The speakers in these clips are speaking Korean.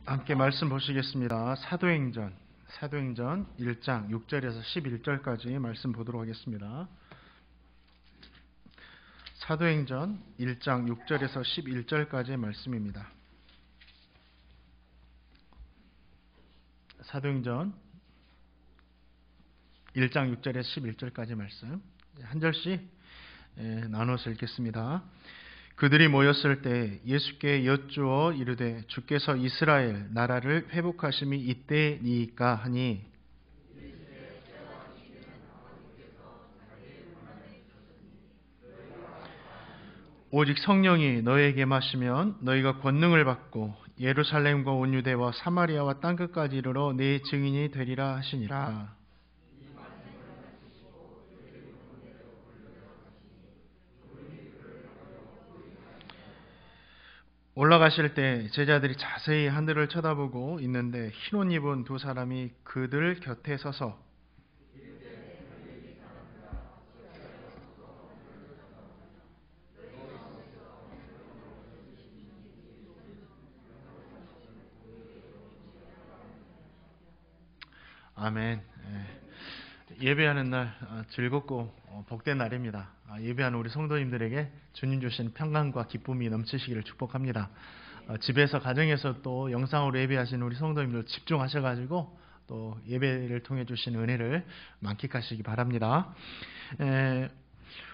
함께 말씀 보시겠습니다. 사도행전 1장 6절에서 11절까지 말씀 보도록 하겠습니다. 사도행전 1장 6절에서 11절까지의 말씀입니다. 사도행전 1장 6절에서 11절까지 말씀 한 절씩 나눠서 읽겠습니다. 그들이 모였을 때 예수께 여쭈어 이르되 주께서 이스라엘 나라를 회복하심이 이때니까 하니 오직 성령이 너에게 마시면 너희가 권능을 받고 예루살렘과 온 유대와 사마리아와 땅끝까지 이르러 내 증인이 되리라 하시니라. 올라가실 때 제자들이 자세히 하늘을 쳐다보고 있는데 흰 옷 입은 두 사람이 그들 곁에 서서 아멘. 예배하는 날 즐겁고 복된 날입니다. 예배하는 우리 성도님들에게 주님 주신 평강과 기쁨이 넘치시기를 축복합니다. 집에서 가정에서 또 영상으로 예배하시는 우리 성도님들 집중하셔가지고 또 예배를 통해 주신 은혜를 만끽하시기 바랍니다.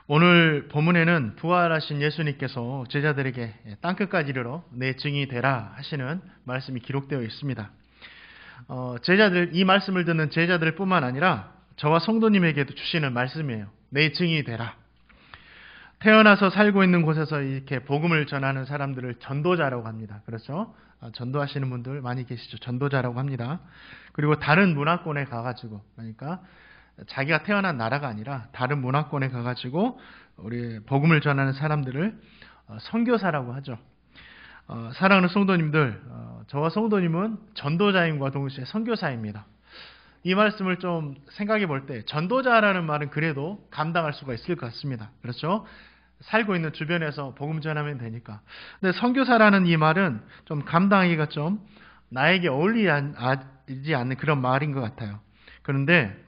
오늘 본문에는 부활하신 예수님께서 제자들에게 땅끝까지 이르러 내 증인이 되라 하시는 말씀이 기록되어 있습니다. 이 말씀을 듣는 제자들 뿐만 아니라 저와 성도님에게도 주시는 말씀이에요. 내 증인이 되라. 태어나서 살고 있는 곳에서 이렇게 복음을 전하는 사람들을 전도자라고 합니다. 그렇죠? 전도하시는 분들 많이 계시죠. 전도자라고 합니다. 그리고 다른 문화권에 가가지고, 그러니까 자기가 태어난 나라가 아니라 다른 문화권에 가가지고 우리 복음을 전하는 사람들을 선교사라고 하죠. 사랑하는 성도님들, 저와 성도님은 전도자임과 동시에 선교사입니다. 이 말씀을 좀 생각해 볼 때 전도자라는 말은 그래도 감당할 수가 있을 것 같습니다. 그렇죠? 살고 있는 주변에서 복음 전하면 되니까. 근데 선교사라는 이 말은 좀 감당하기가 좀 나에게 어울리지 않는 그런 말인 것 같아요. 그런데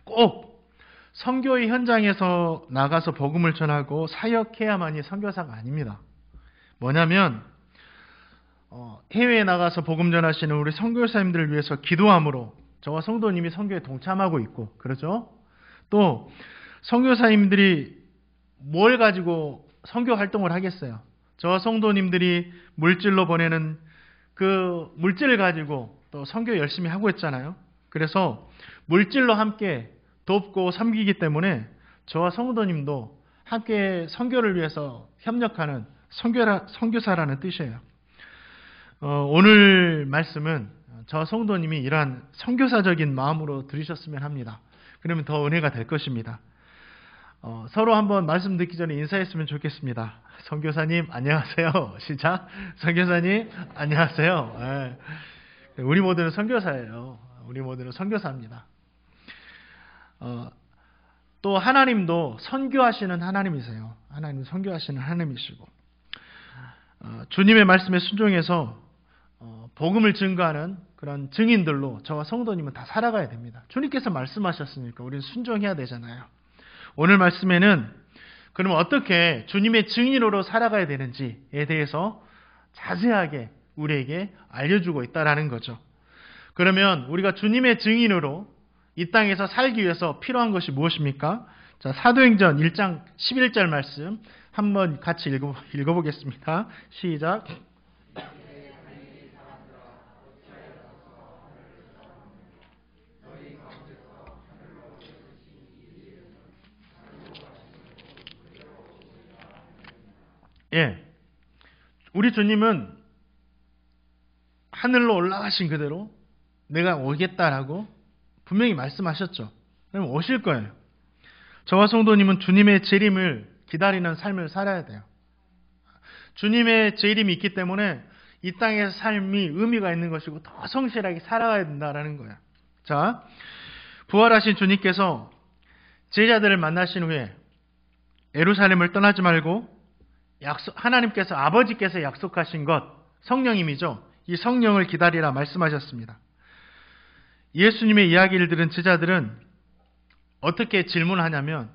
꼭 선교의 현장에서 나가서 복음을 전하고 사역해야만이 선교사가 아닙니다. 뭐냐면 해외에 나가서 복음 전하시는 우리 선교사님들을 위해서 기도함으로 저와 성도님이 선교에 동참하고 있고, 그렇죠? 또 선교사님들이 뭘 가지고 선교 활동을 하겠어요? 저와 성도님들이 물질로 보내는 그 물질을 가지고 또 선교 열심히 하고 있잖아요. 그래서 물질로 함께 돕고 섬기기 때문에 저와 성도님도 함께 선교를 위해서 협력하는 선교사라는 뜻이에요. 오늘 말씀은 저 성도님이 이러한 선교사적인 마음으로 들으셨으면 합니다. 그러면 더 은혜가 될 것입니다. 서로 한번 말씀 듣기 전에 인사했으면 좋겠습니다. 선교사님 안녕하세요. 시작. 선교사님 안녕하세요. 네. 우리 모두는 선교사예요. 우리 모두는 선교사입니다. 또 하나님도 선교하시는 하나님이세요. 하나님 선교하시는 하나님이시고 주님의 말씀에 순종해서 복음을 증거하는 그런 증인들로 저와 성도님은 다 살아가야 됩니다. 주님께서 말씀하셨으니까 우리는 순종해야 되잖아요. 오늘 말씀에는 그러면 어떻게 주님의 증인으로 살아가야 되는지에 대해서 자세하게 우리에게 알려주고 있다라는 거죠. 그러면 우리가 주님의 증인으로 이 땅에서 살기 위해서 필요한 것이 무엇입니까? 자, 사도행전 1장 11절 말씀 한번 같이 읽어보겠습니다. 시작. 우리 주님은 하늘로 올라가신 그대로 내가 오겠다라고 분명히 말씀하셨죠. 그럼 오실 거예요. 저와 성도님은 주님의 재림을 기다리는 삶을 살아야 돼요. 주님의 재림이 있기 때문에 이 땅의 삶이 의미가 있는 것이고 더 성실하게 살아가야 된다라는 거예요. 자, 부활하신 주님께서 제자들을 만나신 후에 예루살렘을 떠나지 말고 하나님께서 아버지께서 약속하신 것, 성령님이죠. 이 성령을 기다리라 말씀하셨습니다. 예수님의 이야기를 들은 제자들은 어떻게 질문하냐면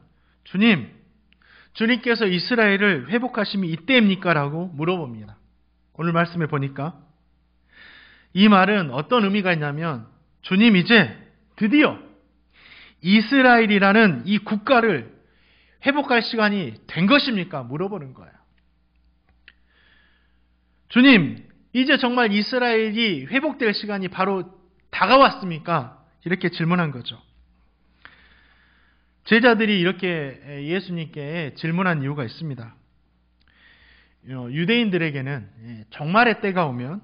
주님께서 이스라엘을 회복하심이 이때입니까? 라고 물어봅니다. 오늘 말씀에 보니까 이 말은 어떤 의미가 있냐면 주님 이제 드디어 이스라엘이라는 이 국가를 회복할 시간이 된 것입니까? 물어보는 거예요. 주님, 이제 정말 이스라엘이 회복될 시간이 바로 다가왔습니까? 이렇게 질문한 거죠. 제자들이 이렇게 예수님께 질문한 이유가 있습니다. 유대인들에게는 종말의 때가 오면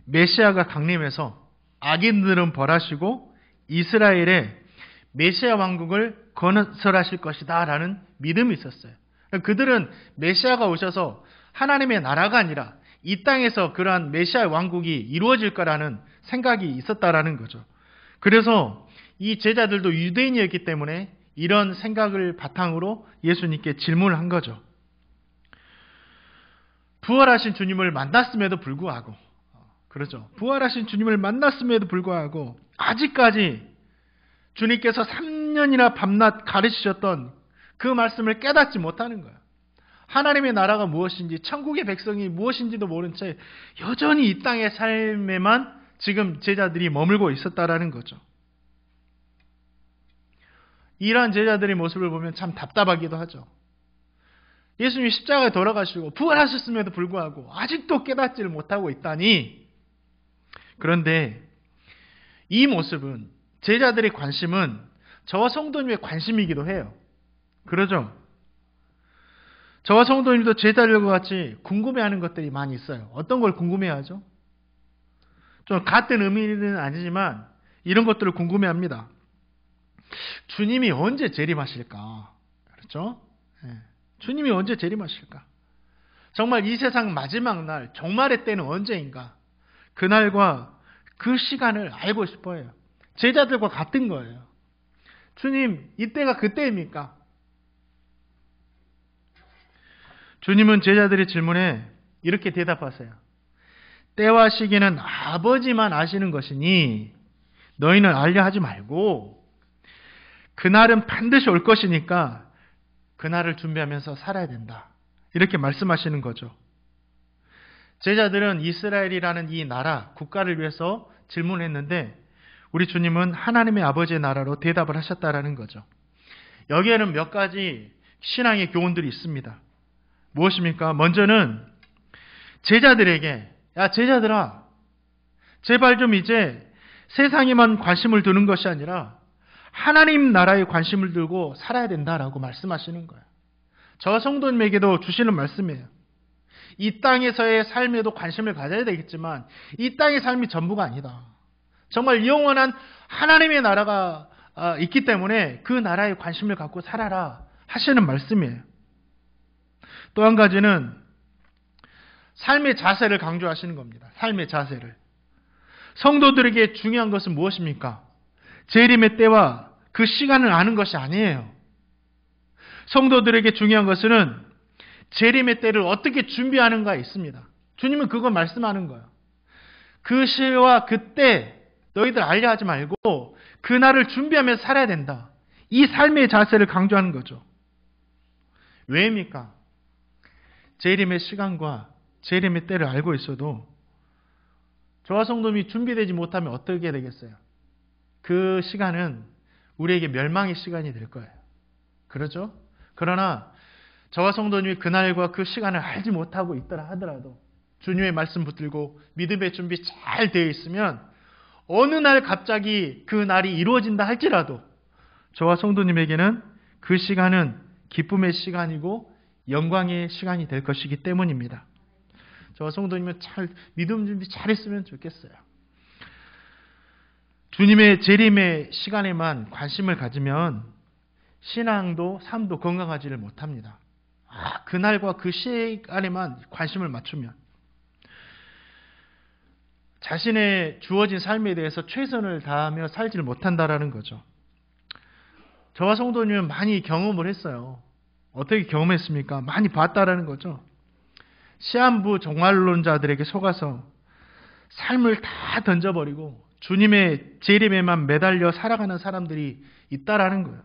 메시아가 강림해서 악인들은 벌하시고 이스라엘의 메시아 왕국을 건설하실 것이다 라는 믿음이 있었어요. 그들은 메시아가 오셔서 하나님의 나라가 아니라 이 땅에서 그러한 메시아 왕국이 이루어질 거라는 생각이 있었다라는 거죠. 그래서 이 제자들도 유대인이었기 때문에 이런 생각을 바탕으로 예수님께 질문을 한 거죠. 부활하신 주님을 만났음에도 불구하고, 그렇죠. 부활하신 주님을 만났음에도 불구하고 아직까지 주님께서 3년이나 밤낮 가르치셨던 그 말씀을 깨닫지 못하는 거예요. 하나님의 나라가 무엇인지, 천국의 백성이 무엇인지도 모른 채 여전히 이 땅의 삶에만 지금 제자들이 머물고 있었다라는 거죠. 이러한 제자들의 모습을 보면 참 답답하기도 하죠. 예수님이 십자가에 돌아가시고 부활하셨음에도 불구하고 아직도 깨닫지를 못하고 있다니. 그런데 이 모습은, 제자들의 관심은 저와 성도님의 관심이기도 해요. 그러죠? 저와 성도님도 제자들과 같이 궁금해하는 것들이 많이 있어요. 어떤 걸 궁금해하죠? 좀 같은 의미는 아니지만 이런 것들을 궁금해합니다. 주님이 언제 재림하실까? 그렇죠? 네. 주님이 언제 재림하실까? 정말 이 세상 마지막 날, 종말의 때는 언제인가? 그날과 그 시간을 알고 싶어요. 제자들과 같은 거예요. 주님, 이때가 그때입니까? 주님은 제자들의 질문에 이렇게 대답하세요. 때와 시기는 아버지만 아시는 것이니 너희는 알려 하지 말고 그날은 반드시 올 것이니까 그날을 준비하면서 살아야 된다. 이렇게 말씀하시는 거죠. 제자들은 이스라엘이라는 이 나라, 국가를 위해서 질문했는데 우리 주님은 하나님의 아버지의 나라로 대답을 하셨다라는 거죠. 여기에는 몇 가지 신앙의 교훈들이 있습니다. 무엇입니까? 먼저는 제자들에게, 야 제자들아, 제발 좀 이제 세상에만 관심을 두는 것이 아니라 하나님 나라에 관심을 두고 살아야 된다라고 말씀하시는 거예요. 저 성도님에게도 주시는 말씀이에요. 이 땅에서의 삶에도 관심을 가져야 되겠지만 이 땅의 삶이 전부가 아니다. 정말 영원한 하나님의 나라가 있기 때문에 그 나라에 관심을 갖고 살아라 하시는 말씀이에요. 또 한 가지는 삶의 자세를 강조하시는 겁니다. 삶의 자세를. 성도들에게 중요한 것은 무엇입니까? 재림의 때와 그 시간을 아는 것이 아니에요. 성도들에게 중요한 것은 재림의 때를 어떻게 준비하는가에 있습니다. 주님은 그거 말씀하는 거예요. 그 시와 그때 너희들 알려 하지 말고 그날을 준비하면서 살아야 된다. 이 삶의 자세를 강조하는 거죠. 왜입니까? 재림의 시간과 재림의 때를 알고 있어도 저와 성도님이 준비되지 못하면 어떻게 되겠어요? 그 시간은 우리에게 멸망의 시간이 될 거예요. 그렇죠? 그러나 저와 성도님이 그날과 그 시간을 알지 못하고 있더라 하더라도 주님의 말씀 붙들고 믿음의 준비 잘 되어 있으면 어느 날 갑자기 그 날이 이루어진다 할지라도 저와 성도님에게는 그 시간은 기쁨의 시간이고 영광의 시간이 될 것이기 때문입니다. 저와 성도님은 잘 믿음 준비 잘했으면 좋겠어요. 주님의 재림의 시간에만 관심을 가지면 신앙도 삶도 건강하지를 못합니다. 그날과 그 시간에만 관심을 맞추면 자신의 주어진 삶에 대해서 최선을 다하며 살지를 못한다라는 거죠. 저와 성도님은 많이 경험을 했어요. 어떻게 경험했습니까? 많이 봤다라는 거죠. 시한부 종말론자들에게 속아서 삶을 다 던져버리고 주님의 재림에만 매달려 살아가는 사람들이 있다라는 거예요.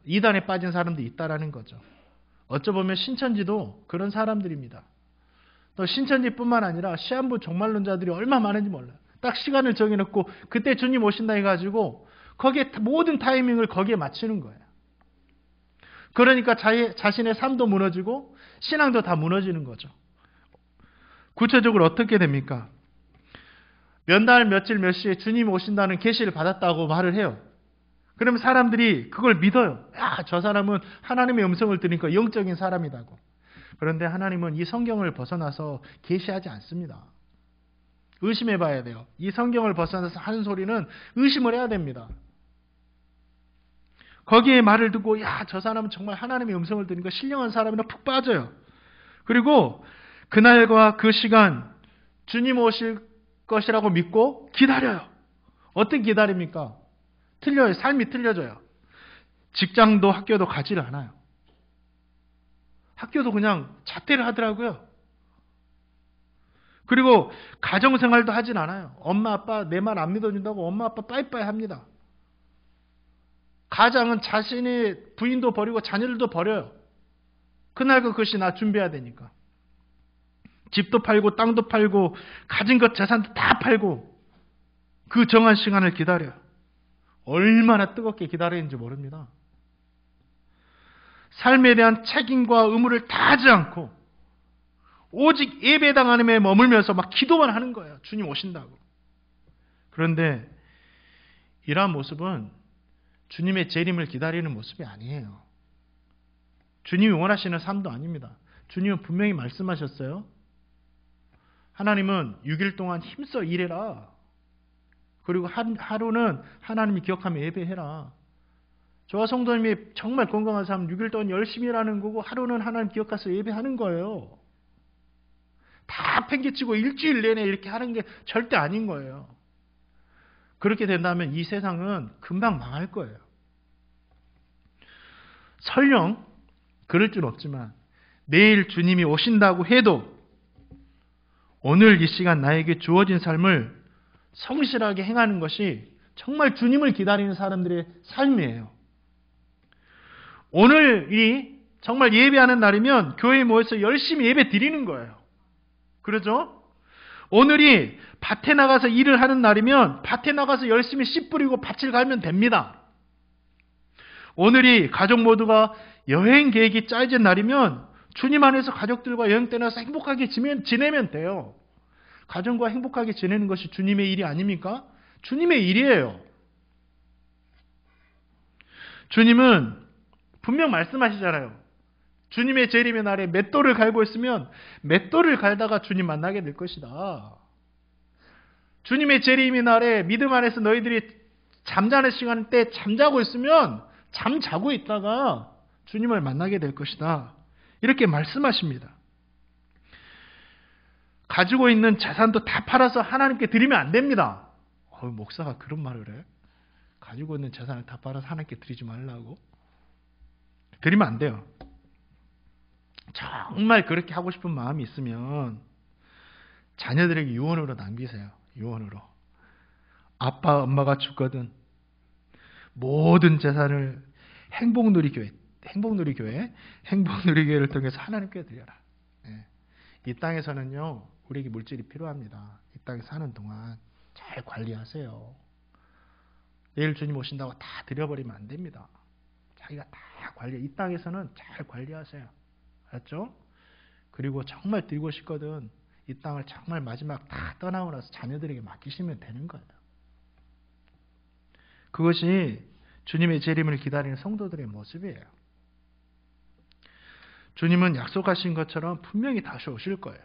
이단에 빠진 사람들이 있다라는 거죠. 어쩌보면 신천지도 그런 사람들입니다. 또 신천지뿐만 아니라 시한부 종말론자들이 얼마나 많은지 몰라요. 딱 시간을 정해놓고 그때 주님 오신다 해가지고 거기에 모든 타이밍을 거기에 맞추는 거예요. 그러니까 자신의 삶도 무너지고 신앙도 다 무너지는 거죠. 구체적으로 어떻게 됩니까? 몇 날 며칠 몇 시에 주님 오신다는 계시를 받았다고 말을 해요. 그러면 사람들이 그걸 믿어요. 야, 저 사람은 하나님의 음성을 들으니까 영적인 사람이라고. 그런데 하나님은 이 성경을 벗어나서 계시하지 않습니다. 의심해 봐야 돼요. 이 성경을 벗어나서 하는 소리는 의심을 해야 됩니다. 거기에 말을 듣고 야, 저 사람은 정말 하나님의 음성을 들으니까 신령한 사람이라 푹 빠져요. 그리고 그날과 그 시간 주님 오실 것이라고 믿고 기다려요. 어떻게 기다립니까? 틀려요. 삶이 틀려져요. 직장도 학교도 가지를 않아요. 학교도 그냥 자퇴를 하더라고요. 그리고 가정생활도 하진 않아요. 엄마 아빠 내 말 안 믿어준다고 엄마 아빠 빠이빠이 합니다. 가장은 자신의 부인도 버리고 자녀들도 버려요. 그날 그 것이 나 준비해야 되니까. 집도 팔고 땅도 팔고 가진 것 재산도 다 팔고 그 정한 시간을 기다려요. 얼마나 뜨겁게 기다리는지 모릅니다. 삶에 대한 책임과 의무를 다 하지 않고 오직 예배당 안에 머물면서 막 기도만 하는 거예요. 주님 오신다고. 그런데 이러한 모습은 주님의 재림을 기다리는 모습이 아니에요. 주님이 원하시는 삶도 아닙니다. 주님은 분명히 말씀하셨어요. 하나님은 6일 동안 힘써 일해라. 그리고 하루는 하나님이 기억하며 예배해라. 저와 성도님이 정말 건강한 삶 6일 동안 열심히 일하는 거고 하루는 하나님 기억해서 예배하는 거예요. 다 팽개치고 일주일 내내 이렇게 하는 게 절대 아닌 거예요. 그렇게 된다면 이 세상은 금방 망할 거예요. 설령 그럴 줄 없지만 내일 주님이 오신다고 해도 오늘 이 시간 나에게 주어진 삶을 성실하게 행하는 것이 정말 주님을 기다리는 사람들의 삶이에요. 오늘이 정말 예배하는 날이면 교회에 모여서 열심히 예배 드리는 거예요. 그러죠? 오늘이 밭에 나가서 일을 하는 날이면 밭에 나가서 열심히 씨 뿌리고 밭을 갈면 됩니다. 오늘이 가족 모두가 여행 계획이 짜여진 날이면 주님 안에서 가족들과 여행 떠나서 행복하게 지내면 돼요. 가정과 행복하게 지내는 것이 주님의 일이 아닙니까? 주님의 일이에요. 주님은 분명 말씀하시잖아요. 주님의 재림의 날에 맷돌을 갈고 있으면 맷돌을 갈다가 주님 만나게 될 것이다. 주님의 재림의 날에 믿음 안에서 너희들이 잠자는 시간 때 잠자고 있으면 잠자고 있다가 주님을 만나게 될 것이다. 이렇게 말씀하십니다. 가지고 있는 재산도 다 팔아서 하나님께 드리면 안 됩니다. 목사가 그런 말을 해? 가지고 있는 재산을 다 팔아서 하나님께 드리지 말라고? 드리면 안 돼요. 정말 그렇게 하고 싶은 마음이 있으면 자녀들에게 유언으로 남기세요. 유언으로. 아빠 엄마가 죽거든 모든 재산을 행복누리교회를 통해서 하나님께 드려라. 이 땅에서는요 우리에게 물질이 필요합니다. 이 땅에 사는 동안 잘 관리하세요. 내일 주님 오신다고 다 드려버리면 안 됩니다. 자기가 다 이 땅에서는 잘 관리하세요. 알았죠? 그리고 정말 드리고 싶거든 이 땅을 정말 마지막 다 떠나고 나서 자녀들에게 맡기시면 되는 거예요. 그것이 주님의 재림을 기다리는 성도들의 모습이에요. 주님은 약속하신 것처럼 분명히 다시 오실 거예요.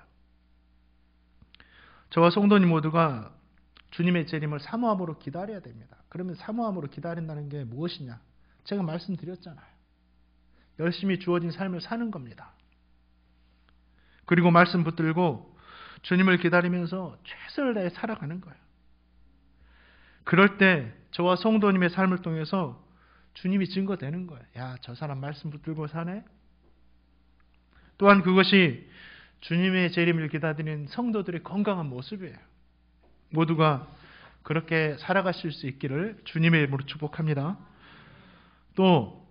저와 성도님 모두가 주님의 재림을 사모함으로 기다려야 됩니다. 그러면 사모함으로 기다린다는 게 무엇이냐? 제가 말씀드렸잖아요. 열심히 주어진 삶을 사는 겁니다. 그리고 말씀 붙들고 주님을 기다리면서 최선을 다해 살아가는 거예요. 그럴 때 저와 성도님의 삶을 통해서 주님이 증거되는 거예요. 야, 저 사람 말씀 붙들고 사네? 또한 그것이 주님의 재림을 기다리는 성도들의 건강한 모습이에요. 모두가 그렇게 살아가실 수 있기를 주님의 이름으로 축복합니다. 또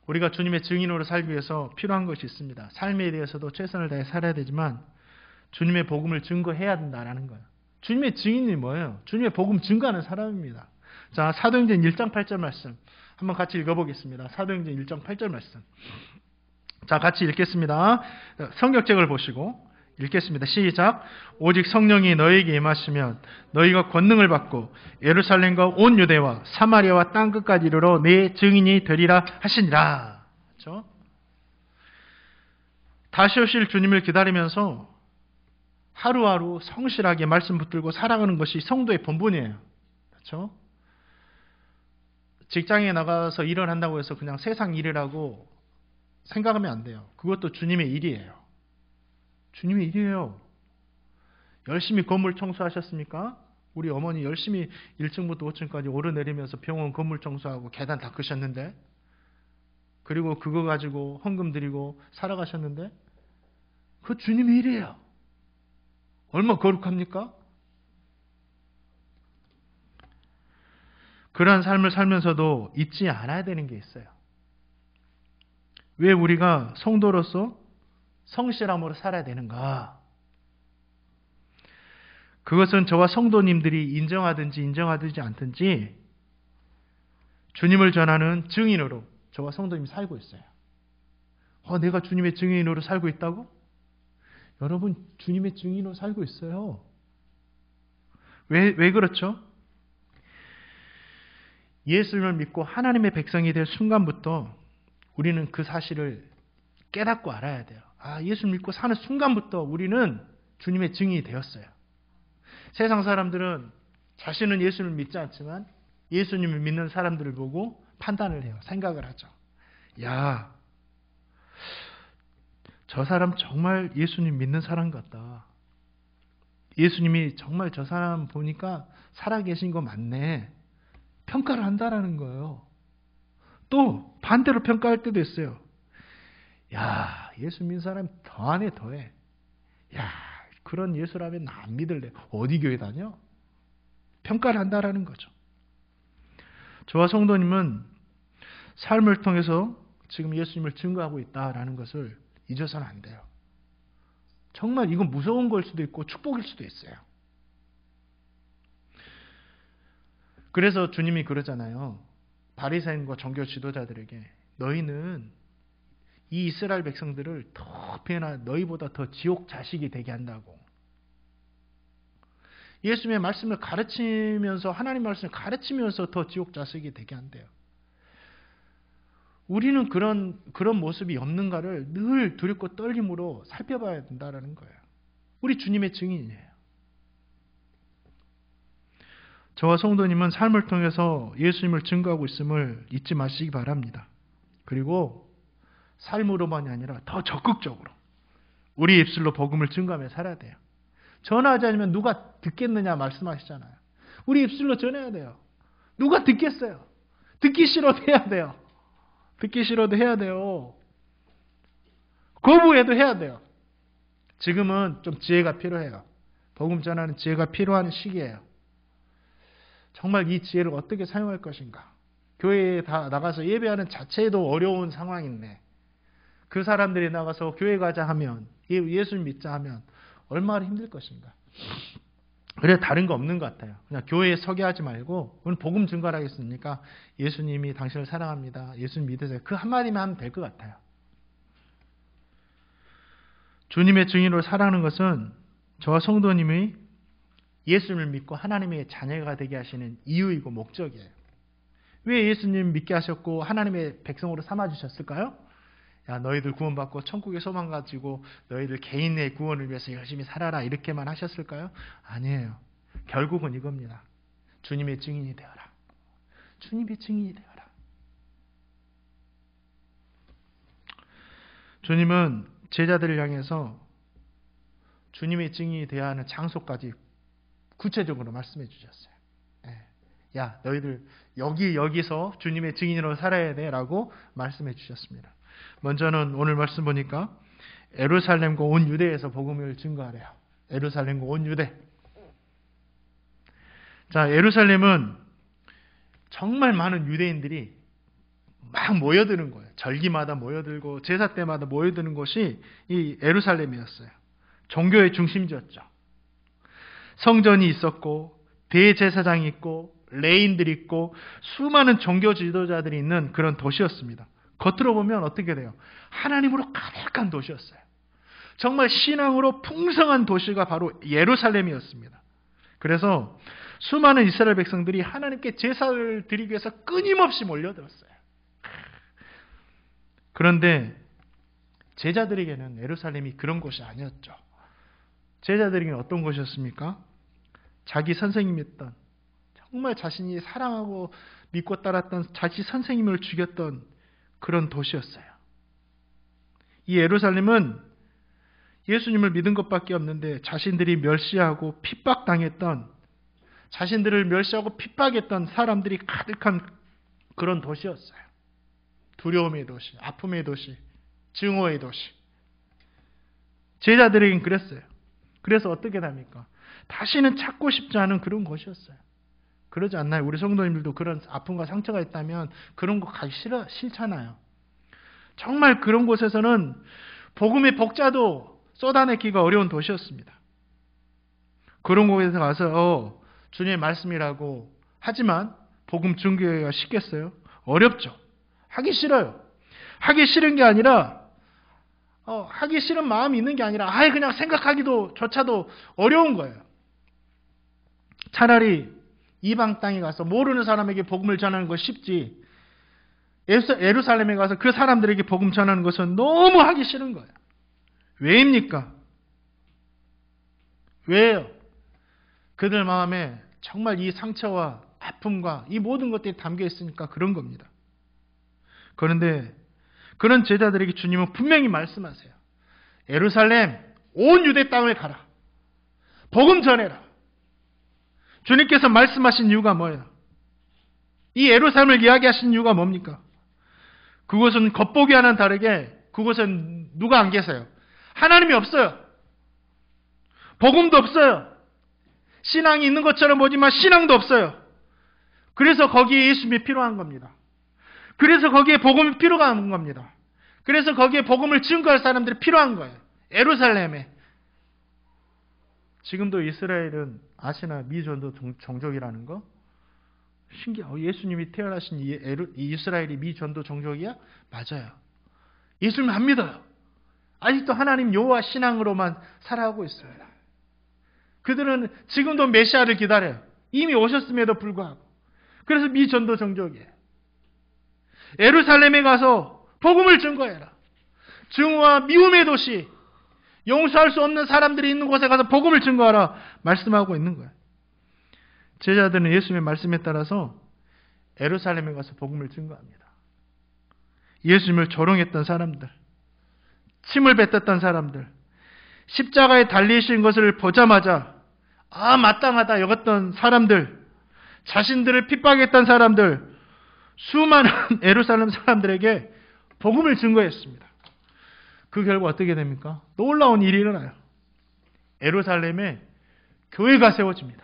우리가 주님의 증인으로 살기 위해서 필요한 것이 있습니다. 삶에 대해서도 최선을 다해 살아야 되지만 주님의 복음을 증거해야 된다라는 거예요. 주님의 증인이 뭐예요? 주님의 복음 증거하는 사람입니다. 자, 사도행전 1장 8절 말씀 한번 같이 읽어보겠습니다. 사도행전 1장 8절 말씀. 자, 같이 읽겠습니다. 성경책을 보시고 읽겠습니다. 시작. 오직 성령이 너희에게 임하시면 너희가 권능을 받고 예루살렘과 온 유대와 사마리아와 땅끝까지 이르러 내 증인이 되리라 하시니라. 그렇죠? 다시 오실 주님을 기다리면서 하루하루 성실하게 말씀 붙들고 살아가는 것이 성도의 본분이에요. 그렇죠? 직장에 나가서 일을 한다고 해서 그냥 세상 일이라고 생각하면 안 돼요. 그것도 주님의 일이에요. 주님의 일이에요. 열심히 건물 청소하셨습니까? 우리 어머니 열심히 1층부터 5층까지 오르내리면서 병원 건물 청소하고 계단 닦으셨는데, 그리고 그거 가지고 헌금 드리고 살아가셨는데, 그거 주님의 일이에요. 얼마나 거룩합니까? 그러한 삶을 살면서도 잊지 않아야 되는 게 있어요. 왜 우리가 성도로서 성실함으로 살아야 되는가? 그것은 저와 성도님들이 인정하든지 인정하든지 않든지 주님을 전하는 증인으로 저와 성도님이 살고 있어요. 내가 주님의 증인으로 살고 있다고? 여러분, 주님의 증인으로 살고 있어요. 왜 그렇죠? 예수님을 믿고 하나님의 백성이 될 순간부터 우리는 그 사실을 깨닫고 알아야 돼요. 예수 믿고 사는 순간부터 우리는 주님의 증인이 되었어요. 세상 사람들은 자신은 예수님을 믿지 않지만 예수님을 믿는 사람들을 보고 판단을 해요. 생각을 하죠. 야, 저 사람 정말 예수님 믿는 사람 같다. 예수님이 정말 저 사람 보니까 살아계신 거 맞네. 평가를 한다라는 거예요. 또 반대로 평가할 때도 있어요. 야, 예수 믿는 사람 더하네 더해. 야, 그런 예수라면 나 안 믿을래. 어디 교회 다녀? 평가를 한다라는 거죠. 저와 성도님은 삶을 통해서 지금 예수님을 증거하고 있다라는 것을 잊어서는 안 돼요. 정말 이건 무서운 걸 수도 있고 축복일 수도 있어요. 그래서 주님이 그러잖아요. 바리새인과 종교 지도자들에게 너희는 이 이스라엘 백성들을 더 배나 너희보다 더 지옥 자식이 되게 한다고. 예수님의 말씀을 가르치면서 하나님 말씀을 가르치면서 더 지옥 자식이 되게 한대요. 우리는 그런 모습이 없는가를 늘 두렵고 떨림으로 살펴봐야 된다는 거예요. 우리 주님의 증인이에요. 저와 성도님은 삶을 통해서 예수님을 증거하고 있음을 잊지 마시기 바랍니다. 그리고 삶으로만이 아니라 더 적극적으로 우리 입술로 복음을 증거하며 살아야 돼요. 전하지 않으면 누가 듣겠느냐 말씀하시잖아요. 우리 입술로 전해야 돼요. 누가 듣겠어요? 듣기 싫어도 해야 돼요. 듣기 싫어도 해야 돼요. 거부해도 해야 돼요. 지금은 좀 지혜가 필요해요. 복음 전하는 지혜가 필요한 시기예요. 정말 이 지혜를 어떻게 사용할 것인가? 교회에 다 나가서 예배하는 자체도 어려운 상황인데 그 사람들이 나가서 교회 가자 하면 예수를 믿자 하면 얼마나 힘들 것인가? 그래 다른 거 없는 것 같아요. 그냥 교회에 서게 하지 말고 오늘 복음 증거를 하겠습니까? 예수님이 당신을 사랑합니다. 예수님 믿으세요. 그 한마디만 하면 될 것 같아요. 주님의 증인으로 살아가는 것은 저와 성도님이 예수님을 믿고 하나님의 자녀가 되게 하시는 이유이고 목적이에요. 왜 예수님 믿게 하셨고 하나님의 백성으로 삼아주셨을까요? 야, 너희들 구원받고 천국의 소망 가지고 너희들 개인의 구원을 위해서 열심히 살아라 이렇게만 하셨을까요? 아니에요. 결국은 이겁니다. 주님의 증인이 되어라. 주님의 증인이 되어라. 주님은 제자들을 향해서 주님의 증인이 되어야 하는 장소까지 구체적으로 말씀해 주셨어요. 야, 너희들 여기서 주님의 증인으로 살아야 돼 라고 말씀해 주셨습니다. 먼저는 오늘 말씀 보니까 예루살렘과 온 유대에서 복음을 증거하래요. 예루살렘과 온 유대. 자, 예루살렘은 정말 많은 유대인들이 막 모여드는 거예요. 절기마다 모여들고 제사 때마다 모여드는 곳이 이 예루살렘이었어요. 종교의 중심지였죠. 성전이 있었고 대제사장이 있고 레인들이 있고 수많은 종교 지도자들이 있는 그런 도시였습니다. 겉으로 보면 어떻게 돼요? 하나님으로 가득한 도시였어요. 정말 신앙으로 풍성한 도시가 바로 예루살렘이었습니다. 그래서 수많은 이스라엘 백성들이 하나님께 제사를 드리기 위해서 끊임없이 몰려들었어요. 그런데 제자들에게는 예루살렘이 그런 곳이 아니었죠. 제자들에게는 어떤 곳이었습니까? 자기 선생님이었던, 정말 자신이 사랑하고 믿고 따랐던 자기 선생님을 죽였던 그런 도시였어요. 이 예루살렘은 예수님을 믿은 것밖에 없는데 자신들이 멸시하고 핍박당했던, 자신들을 멸시하고 핍박했던 사람들이 가득한 그런 도시였어요. 두려움의 도시, 아픔의 도시, 증오의 도시. 제자들에겐 그랬어요. 그래서 어떻게 됩니까? 다시는 찾고 싶지 않은 그런 곳이었어요. 그러지 않나요? 우리 성도님들도 그런 아픔과 상처가 있다면 그런 곳 가기 싫잖아요. 정말 그런 곳에서는 복음의 복자도 쏟아내기가 어려운 도시였습니다. 그런 곳에 가서 주님의 말씀이라고 하지만 복음 증거하기가 쉽겠어요? 어렵죠. 하기 싫어요. 하기 싫은 게 아니라 하기 싫은 마음이 있는 게 아니라 아예 그냥 생각하기도 조차도 어려운 거예요. 차라리 이방 땅에 가서 모르는 사람에게 복음을 전하는 것이 쉽지, 예루살렘에 가서 그 사람들에게 복음 전하는 것은 너무 하기 싫은 거예요. 왜입니까? 왜요? 그들 마음에 정말 이 상처와 아픔과 이 모든 것들이 담겨 있으니까 그런 겁니다. 그런데 그런 제자들에게 주님은 분명히 말씀하세요. 예루살렘, 온 유대 땅을 가라. 복음 전해라. 주님께서 말씀하신 이유가 뭐예요? 이 예루살렘을 이야기하신 이유가 뭡니까? 그곳은 겉보기와는 다르게 그곳은 누가 안 계세요? 하나님이 없어요. 복음도 없어요. 신앙이 있는 것처럼 보지만 신앙도 없어요. 그래서 거기에 예수님이 필요한 겁니다. 그래서 거기에 복음이 필요한 겁니다. 그래서 거기에 복음을 증거할 사람들이 필요한 거예요. 예루살렘에. 지금도 이스라엘은 아시나 미전도 종족이라는 거? 신기해요. 예수님이 태어나신 이 이스라엘이 미전도 종족이야? 맞아요. 예수님 안 믿어요. 아직도 하나님 여호와 신앙으로만 살아가고 있습니다. 그들은 지금도 메시아를 기다려요. 이미 오셨음에도 불구하고. 그래서 미전도 종족이에요. 예루살렘에 가서 복음을 증거해라. 증오와 미움의 도시, 용서할 수 없는 사람들이 있는 곳에 가서 복음을 증거하라 말씀하고 있는 거예요. 제자들은 예수님의 말씀에 따라서 예루살렘에 가서 복음을 증거합니다. 예수님을 조롱했던 사람들, 침을 뱉었던 사람들, 십자가에 달리신 것을 보자마자 마땅하다 여겼던 사람들, 자신들을 핍박했던 사람들, 수많은 예루살렘 사람들에게 복음을 증거했습니다. 그 결과 어떻게 됩니까? 놀라운 일이 일어나요. 예루살렘에 교회가 세워집니다.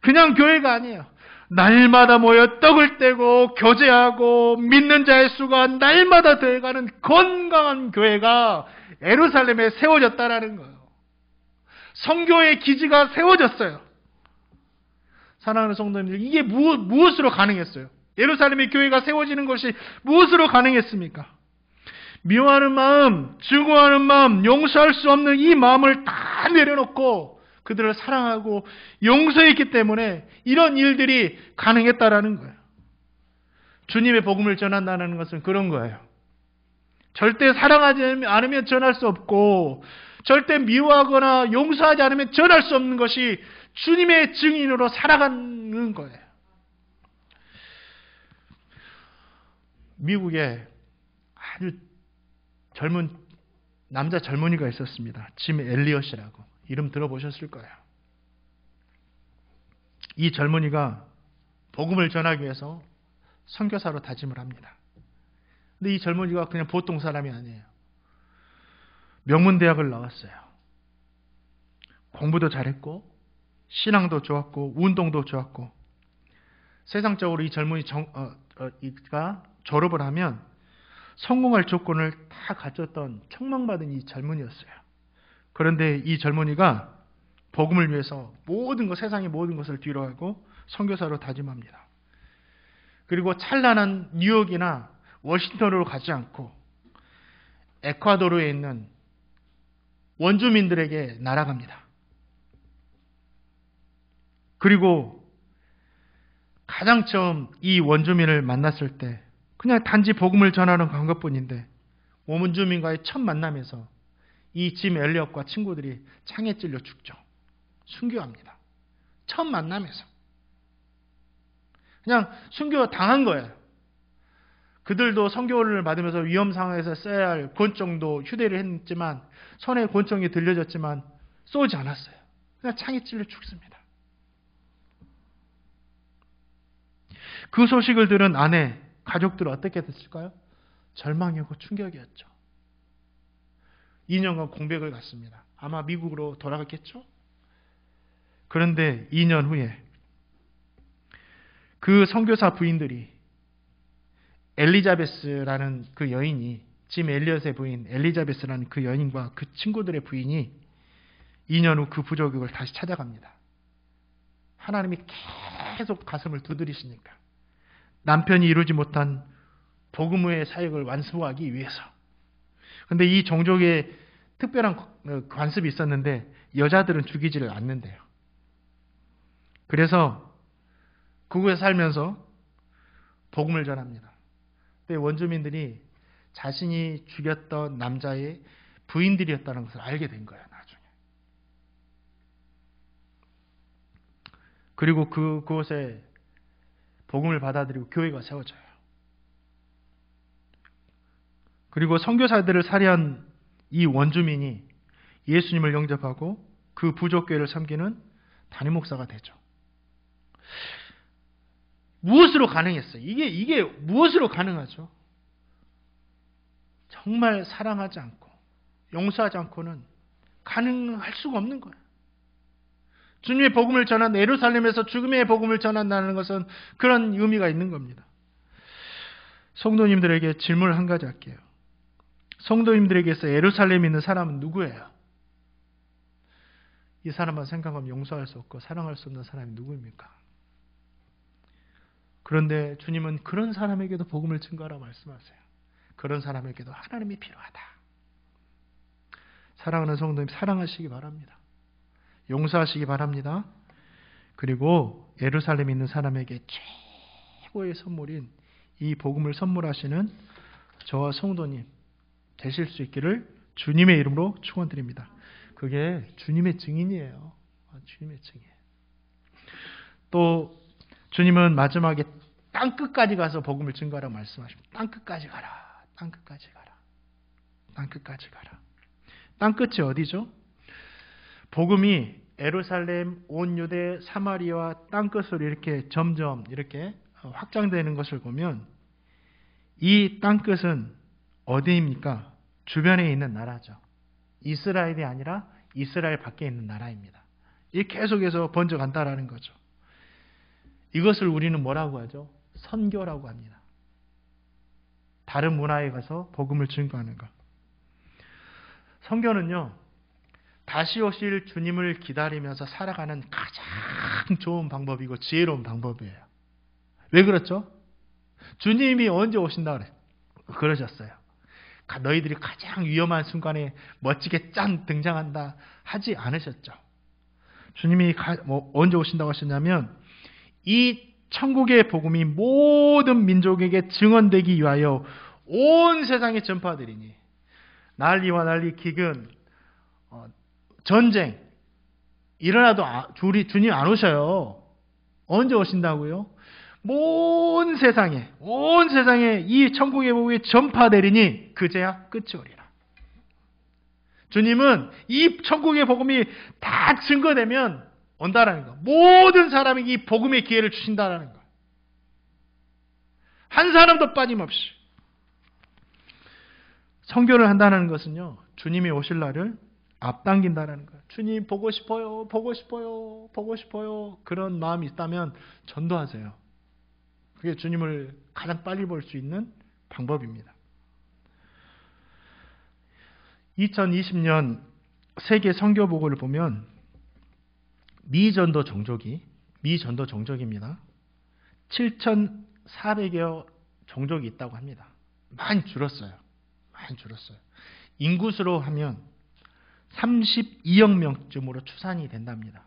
그냥 교회가 아니에요. 날마다 모여 떡을 떼고 교제하고 믿는 자의 수가 날마다 더해가는 건강한 교회가 예루살렘에 세워졌다라는 거예요. 성교의 기지가 세워졌어요. 사랑하는 성도님들, 이게 무엇으로 가능했어요? 예루살렘의 교회가 세워지는 것이 무엇으로 가능했습니까? 미워하는 마음, 증오하는 마음, 용서할 수 없는 이 마음을 다 내려놓고 그들을 사랑하고 용서했기 때문에 이런 일들이 가능했다라는 거예요. 주님의 복음을 전한다는 것은 그런 거예요. 절대 사랑하지 않으면 전할 수 없고 절대 미워하거나 용서하지 않으면 전할 수 없는 것이 주님의 증인으로 살아가는 거예요. 미국에 아주 젊은 남자 젊은이가 있었습니다. 짐 엘리엇이라고. 이름 들어보셨을 거예요. 이 젊은이가 복음을 전하기 위해서 선교사로 다짐을 합니다. 근데 이 젊은이가 그냥 보통 사람이 아니에요. 명문대학을 나왔어요. 공부도 잘했고 신앙도 좋았고 운동도 좋았고 세상적으로 이 젊은이가 졸업을 하면 성공할 조건을 다 갖췄던 청망받은 이 젊은이였어요. 그런데 이 젊은이가 복음을 위해서 세상의 모든 것을 뒤로하고 선교사로 다짐합니다. 그리고 찬란한 뉴욕이나 워싱턴으로 가지 않고 에콰도르에 있는 원주민들에게 날아갑니다. 그리고 가장 처음 이 원주민을 만났을 때 그냥 단지 복음을 전하는 것뿐인데 원주민과의 첫 만남에서 이 짐 엘리엇과 친구들이 창에 찔려 죽죠. 순교합니다. 첫 만남에서. 그냥 순교 당한 거예요. 그들도 선교를 받으면서 위험 상황에서 써야 할 권총도 휴대를 했지만 손에 권총이 들려졌지만 쏘지 않았어요. 그냥 창에 찔려 죽습니다. 그 소식을 들은 아내, 가족들은 어떻게 됐을까요? 절망이었고 충격이었죠. 2년간 공백을 갖습니다. 아마 미국으로 돌아갔겠죠? 그런데 2년 후에 그 선교사 부인들이 엘리자베스라는 그 여인이 짐 엘리엇의 부인 엘리자베스라는 그 여인과 그 친구들의 부인이 2년 후 그 부족을 다시 찾아갑니다. 하나님이 계속 가슴을 두드리시니까 남편이 이루지 못한 복음의 사역을 완수하기 위해서. 그런데 이 종족에 특별한 관습이 있었는데 여자들은 죽이지를 않는데요. 그래서 그곳에 살면서 복음을 전합니다. 원주민들이 자신이 죽였던 남자의 부인들이었다는 것을 알게 된 거예요, 나중에. 그리고 그곳에 복음을 받아들이고 교회가 세워져요. 그리고 선교사들을 살해한 이 원주민이 예수님을 영접하고 그 부족교회를 섬기는 담임 목사가 되죠. 무엇으로 가능했어요? 이게 무엇으로 가능하죠? 정말 사랑하지 않고 용서하지 않고는 가능할 수가 없는 거예요. 주님의 복음을 전한 예루살렘에서 죽음의 복음을 전한다는 것은 그런 의미가 있는 겁니다. 성도님들에게 질문을 한 가지 할게요. 성도님들에게서 예루살렘에 있는 사람은 누구예요? 이 사람만 생각하면 용서할 수 없고 사랑할 수 없는 사람이 누구입니까? 그런데 주님은 그런 사람에게도 복음을 증거하라 말씀하세요. 그런 사람에게도 하나님이 필요하다. 사랑하는 성도님, 사랑하시기 바랍니다. 용서하시기 바랍니다. 그리고 예루살렘에 있는 사람에게 최고의 선물인 이 복음을 선물하시는 저와 성도님 되실 수 있기를 주님의 이름으로 축원드립니다. 그게 주님의 증인이에요. 주님의 증인. 또 주님은 마지막에 땅끝까지 가서 복음을 증거하라고 말씀하십니다. 땅끝까지 가라. 땅끝까지 가라. 땅끝까지 가라. 땅끝이 어디죠? 복음이 예루살렘, 온 유대, 사마리아 땅끝으로 이렇게 점점 이렇게 확장되는 것을 보면 이 땅끝은 어디입니까? 주변에 있는 나라죠. 이스라엘이 아니라 이스라엘 밖에 있는 나라입니다. 이 계속해서 번져간다라는 거죠. 이것을 우리는 뭐라고 하죠? 선교라고 합니다. 다른 문화에 가서 복음을 증거하는 것. 선교는요, 다시 오실 주님을 기다리면서 살아가는 가장 좋은 방법이고 지혜로운 방법이에요. 왜 그렇죠? 주님이 언제 오신다 그러셨어요. 너희들이 가장 위험한 순간에 멋지게 짠 등장한다 하지 않으셨죠. 주님이 언제 오신다고 하셨냐면 이 천국의 복음이 모든 민족에게 증언되기 위하여 온 세상에 전파되리니 난리와 난리, 기근, 전쟁 일어나도 주님 안 오셔요. 언제 오신다고요? 온 세상에 이 천국의 복음이 전파되리니 그제야 끝이 오리라. 주님은 이 천국의 복음이 다 증거되면 온다라는 거. 모든 사람에게 이 복음의 기회를 주신다라는 거. 한 사람도 빠짐없이. 선교를 한다는 것은요, 주님이 오실 날을 앞당긴다라는 거예요. 주님 보고 싶어요, 보고 싶어요, 보고 싶어요. 그런 마음이 있다면 전도하세요. 그게 주님을 가장 빨리 볼 수 있는 방법입니다. 2020년 세계 선교 보고를 보면 미전도 종족입니다. 7,400여 종족이 있다고 합니다. 많이 줄었어요. 인구수로 하면 32억 명쯤으로 추산이 된답니다.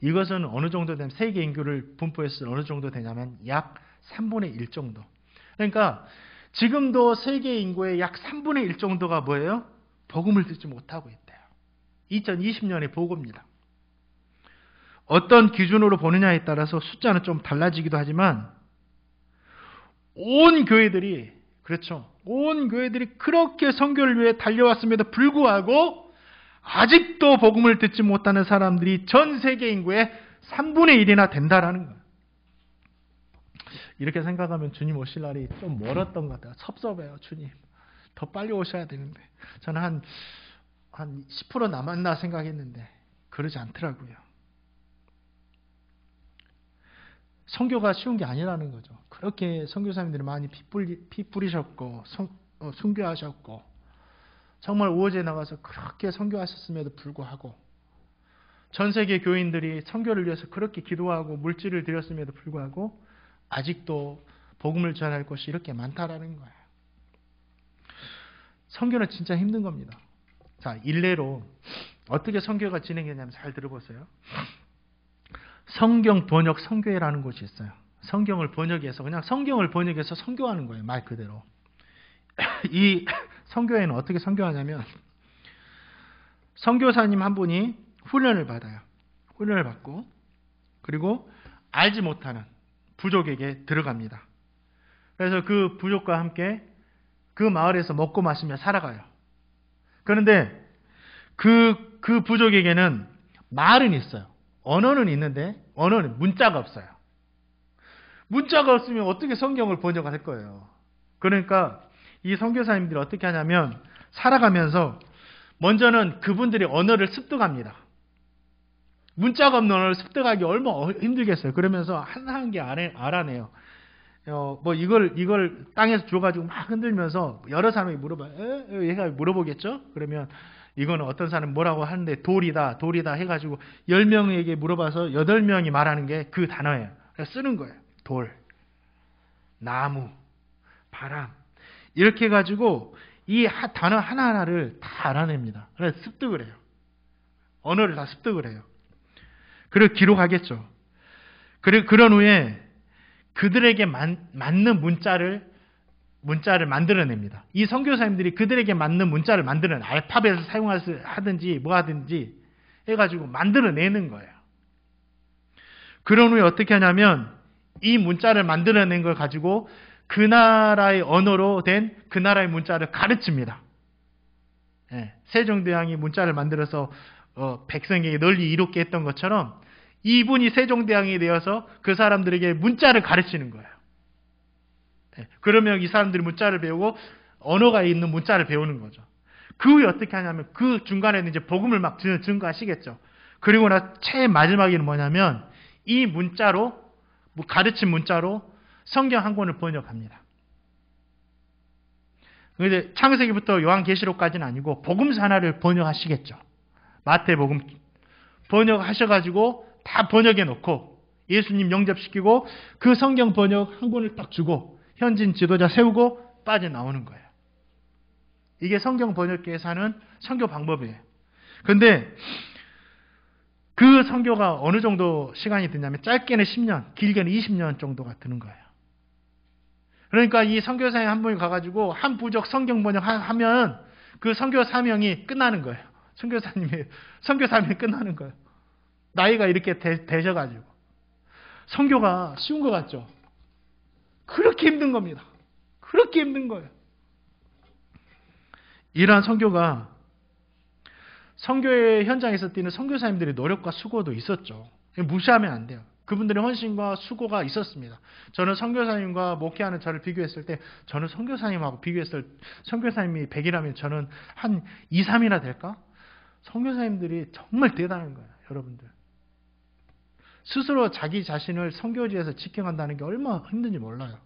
이것은 어느 정도 되면 세계 인구를 분포했을 때 어느 정도 되냐면 약 3분의 1 정도. 그러니까 지금도 세계 인구의 약 3분의 1 정도가 뭐예요? 복음을 듣지 못하고 있대요. 2020년의 보고입니다. 어떤 기준으로 보느냐에 따라서 숫자는 좀 달라지기도 하지만 온 교회들이 그렇게 선교를 위해 달려왔음에도 불구하고 아직도 복음을 듣지 못하는 사람들이 전 세계 인구의 3분의 1이나 된다라는 거예요. 이렇게 생각하면 주님 오실 날이 좀 멀었던 것 같아요. 섭섭해요, 주님. 더 빨리 오셔야 되는데. 저는 한 10% 남았나 생각했는데 그러지 않더라고요. 선교가 쉬운 게 아니라는 거죠. 그렇게 선교사님들이 많이 피 뿌리셨고 순교하셨고 정말 우호지에 나가서 그렇게 선교하셨음에도 불구하고 전 세계 교인들이 선교를 위해서 그렇게 기도하고 물질을 드렸음에도 불구하고 아직도 복음을 전할 곳이 이렇게 많다라는 거예요. 선교는 진짜 힘든 겁니다. 자, 일례로 어떻게 선교가 진행되냐면 잘 들어보세요. 성경 번역 선교회라는 곳이 있어요. 성경을 번역해서 그냥 성경을 번역해서 선교하는 거예요. 말 그대로. 이 선교회는 어떻게 선교하냐면 선교사님 한 분이 훈련을 받아요. 훈련을 받고 그리고 알지 못하는 부족에게 들어갑니다. 그래서 그 부족과 함께 그 마을에서 먹고 마시며 살아가요. 그런데 그 부족에게는 말은 있어요. 언어는 있는데 언어는 문자가 없어요. 문자가 없으면 어떻게 성경을 번역할 거예요. 그러니까 이 선교사님들이 어떻게 하냐면 살아가면서 먼저는 그분들의 언어를 습득합니다. 문자가 없는 언어를 습득하기 얼마나 힘들겠어요. 그러면서 한 개 알아내요. 이걸 땅에서 줘가지고 막 흔들면서 여러 사람이 물어봐요. 얘가 물어보겠죠? 그러면 이거는 어떤 사람이 뭐라고 하는데 돌이다 해가지고 10명에게 물어봐서 8명이 말하는 게 그 단어예요. 그래서 쓰는 거예요. 돌, 나무, 바람 이렇게 해가지고 이 단어 하나하나를 다 알아냅니다. 그래서 습득을 해요. 언어를 다 습득을 해요. 그리고 기록하겠죠. 그리고 그런 후에 그들에게 맞는 문자를 만들어냅니다. 이 선교사님들이 그들에게 맞는 문자를 만드는 알파벳을 사용하든지 뭐 하든지 해가지고 만들어내는 거예요. 그런 후에 어떻게 하냐면 이 문자를 만들어낸 걸 가지고 그 나라의 언어로 된 그 나라의 문자를 가르칩니다. 세종대왕이 문자를 만들어서 백성에게 널리 이롭게 했던 것처럼 이분이 세종대왕이 되어서 그 사람들에게 문자를 가르치는 거예요. 그러면 이 사람들이 문자를 배우고 언어가 있는 문자를 배우는 거죠. 그 후에 어떻게 하냐면 그 중간에는 이제 복음을 막 증거하시겠죠. 그리고 제일 마지막에는 뭐냐면 이 문자로 가르친 문자로 성경 한 권을 번역합니다. 근데 창세기부터 요한계시록까지는 아니고 복음서 하나를 번역하시겠죠. 마태복음 번역하셔가지고 다 번역해 놓고 예수님 영접시키고 그 성경 번역 한 권을 딱 주고 현진 지도자 세우고 빠져나오는 거예요. 이게 성경 번역계에서 하는 선교 방법이에요. 근데 그 선교가 어느 정도 시간이 드냐면 짧게는 10년, 길게는 20년 정도가 드는 거예요. 그러니까 이 선교사님 한 분이 가가지고 한 부족 성경 번역하면 그 선교 사명이 끝나는 거예요. 선교 사명이 끝나는 거예요. 나이가 이렇게 되셔가지고. 선교가 쉬운 것 같죠? 그렇게 힘든 겁니다. 그렇게 힘든 거예요. 이러한 선교가 선교의 현장에서 뛰는 선교사님들의 노력과 수고도 있었죠. 무시하면 안 돼요. 그분들의 헌신과 수고가 있었습니다. 저는 선교사님과 목회하는 저를 비교했을 때 저는 선교사님하고 비교했을 때 선교사님이 100이라면 저는 한 2, 3이나 될까? 선교사님들이 정말 대단한 거예요. 여러분들. 스스로 자기 자신을 선교지에서 지켜간다는 게 얼마나 힘든지 몰라요.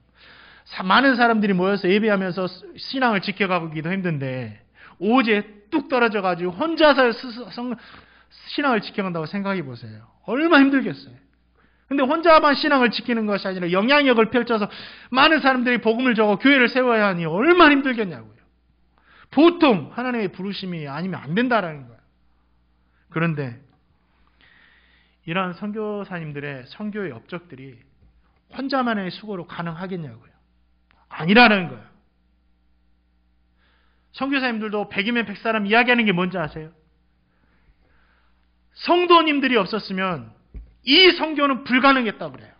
많은 사람들이 모여서 예배하면서 신앙을 지켜가기도 힘든데 오지에 뚝 떨어져가지고 혼자서 신앙을 지켜간다고 생각해 보세요. 얼마나 힘들겠어요. 근데 혼자만 신앙을 지키는 것이 아니라 영향력을 펼쳐서 많은 사람들이 복음을 전하고 교회를 세워야 하니 얼마나 힘들겠냐고요. 보통 하나님의 부르심이 아니면 안 된다라는 거예요. 그런데 이러한 선교사님들의 선교의 업적들이 혼자만의 수고로 가능하겠냐고요. 아니라는 거예요. 선교사님들도 100이면 100사람 이야기하는 게 뭔지 아세요? 성도님들이 없었으면 이 선교는 불가능했다고 그래요.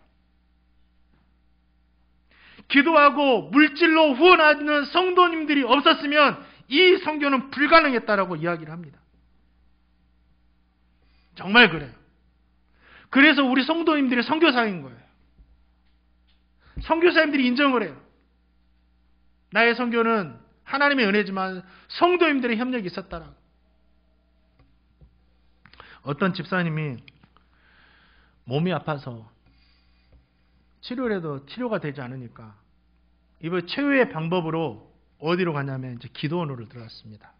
기도하고 물질로 후원하는 성도님들이 없었으면 이 선교는 불가능했다라고 이야기를 합니다. 정말 그래요. 그래서 우리 성도님들이 선교사인 거예요. 선교사님들이 인정을 해요. 나의 선교는 하나님의 은혜지만 성도님들의 협력이 있었다라고. 어떤 집사님이 몸이 아파서 치료를 해도 치료가 되지 않으니까 이번 최후의 방법으로 어디로 가냐면 이제 기도원으로 들어갔습니다.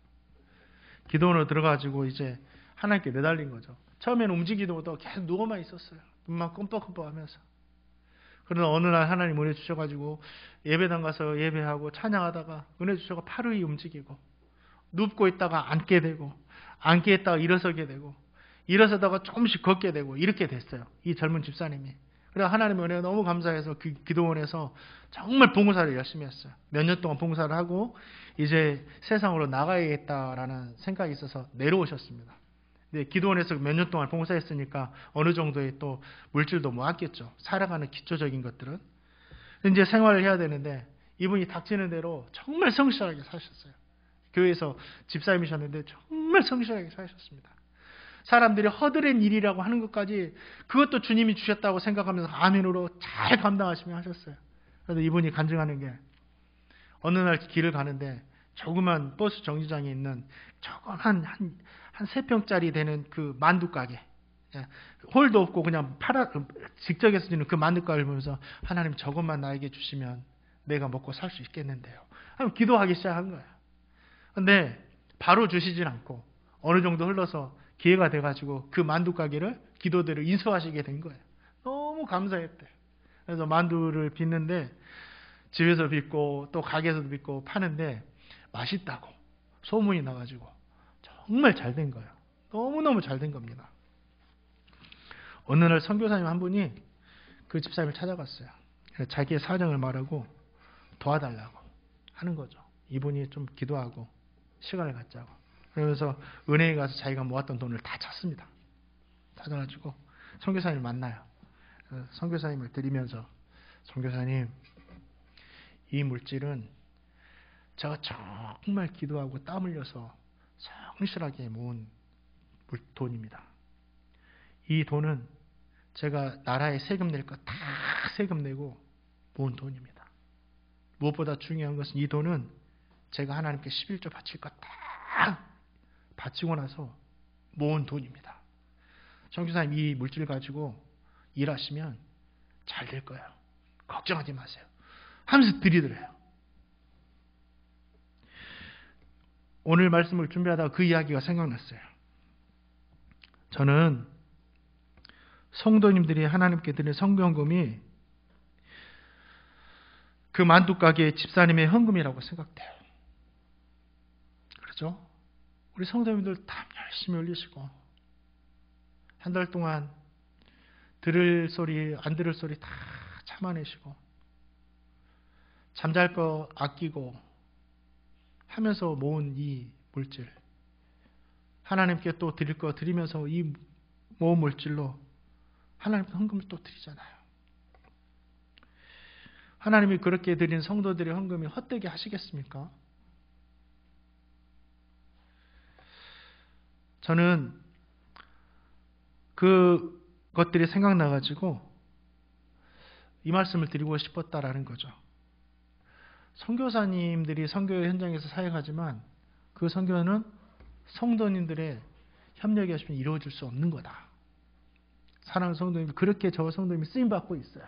기도원으로 들어가지고 이제 하나님께 매달린 거죠. 처음에는 움직이지도 못하고 계속 누워만 있었어요. 눈만 끔뻑끔뻑 하면서. 그러나 어느 날 하나님 은혜 주셔가지고 예배당 가서 예배하고 찬양하다가 은혜 주셔서 팔이 움직이고 눕고 있다가 앉게 되고 앉게 있다가 일어서게 되고 일어서다가 조금씩 걷게 되고 이렇게 됐어요. 이 젊은 집사님이. 그래서 하나님의 은혜가 너무 감사해서 그 기도원에서 정말 봉사를 열심히 했어요. 몇 년 동안 봉사를 하고 이제 세상으로 나가야겠다라는 생각이 있어서 내려오셨습니다. 근데 기도원에서 몇 년 동안 봉사했으니까 어느 정도의 또 물질도 모았겠죠. 살아가는 기초적인 것들은. 이제 생활을 해야 되는데 이분이 닥치는 대로 정말 성실하게 사셨어요. 교회에서 집사님이셨는데 정말 성실하게 사셨습니다. 사람들이 허드렛 일이라고 하는 것까지 그것도 주님이 주셨다고 생각하면서 아멘으로 잘 감당하시며 하셨어요. 그래서 이분이 간증하는 게 어느 날 길을 가는데 조그만 버스 정류장에 있는 조그만 한 3평짜리 되는 그 만두 가게, 홀도 없고 그냥 직접에서 주는 그 만두 가게를 보면서 하나님 저것만 나에게 주시면 내가 먹고 살 수 있겠는데요. 하면 기도하기 시작한 거예요. 근데 바로 주시진 않고 어느 정도 흘러서 기회가 돼가지고 그 만두 가게를 기도대로 인수하시게 된 거예요. 너무 감사했대요. 그래서 만두를 빚는데 집에서 빚고 또 가게에서도 빚고 파는데 맛있다고 소문이 나가지고 정말 잘 된 거예요. 너무너무 잘 된 겁니다. 어느 날 선교사님 한 분이 그 집사님을 찾아갔어요. 자기의 사정을 말하고 도와달라고 하는 거죠. 이분이 좀 기도하고 시간을 갖자고. 그러면서 은행에 가서 자기가 모았던 돈을 다 찾습니다. 찾아가지고 선교사님을 만나요. 선교사님을 드리면서 선교사님, 이 물질은 제가 정말 기도하고 땀 흘려서 성실하게 모은 돈입니다. 이 돈은 제가 나라에 세금 낼 거 다 세금 내고 모은 돈입니다. 무엇보다 중요한 것은 이 돈은 제가 하나님께 11조 바칠 거 다 바치고 나서 모은 돈입니다. 선교사님, 이 물질 가지고 일하시면 잘 될 거예요. 걱정하지 마세요. 하면서 드리더래요. 오늘 말씀을 준비하다가 그 이야기가 생각났어요. 저는 성도님들이 하나님께 드린 성경금이 그 만두가게 집사님의 헌금이라고 생각돼요. 그렇죠? 우리 성도님들 다 열심히 올리시고 한 달 동안 들을 소리 안 들을 소리 다 참아내시고 잠잘 거 아끼고 하면서 모은 이 물질, 하나님께 또 드릴 거 드리면서 이 모은 물질로 하나님께 헌금을 또 드리잖아요. 하나님이 그렇게 드린 성도들의 헌금이 헛되게 하시겠습니까? 저는 그 것들이 생각나가지고 이 말씀을 드리고 싶었다라는 거죠. 선교사님들이 선교 현장에서 사역하지만 그 선교는 성도님들의 협력이 없이는 이루어질 수 없는 거다. 사랑하는 성도님, 그렇게 저 성도님이 쓰임받고 있어요.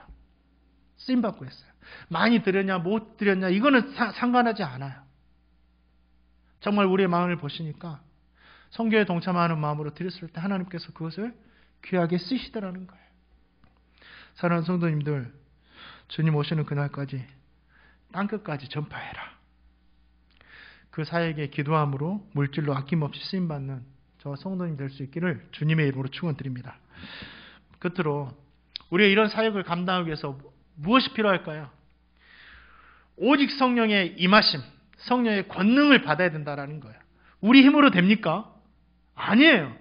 쓰임받고 있어요. 많이 드렸냐 못 드렸냐 이거는 상관하지 않아요. 정말 우리의 마음을 보시니까 선교에 동참하는 마음으로 드렸을 때 하나님께서 그것을 귀하게 쓰시더라는 거예요. 사랑하는 성도님들, 주님 오시는 그날까지 땅끝까지 전파해라. 그 사역에 기도함으로 물질로 아낌없이 쓰임받는 저 성도님 될 수 있기를 주님의 이름으로 축원드립니다. 끝으로 우리의 이런 사역을 감당하기 위해서 무엇이 필요할까요? 오직 성령의 임하심, 성령의 권능을 받아야 된다는 거예요. 우리 힘으로 됩니까? 아니에요.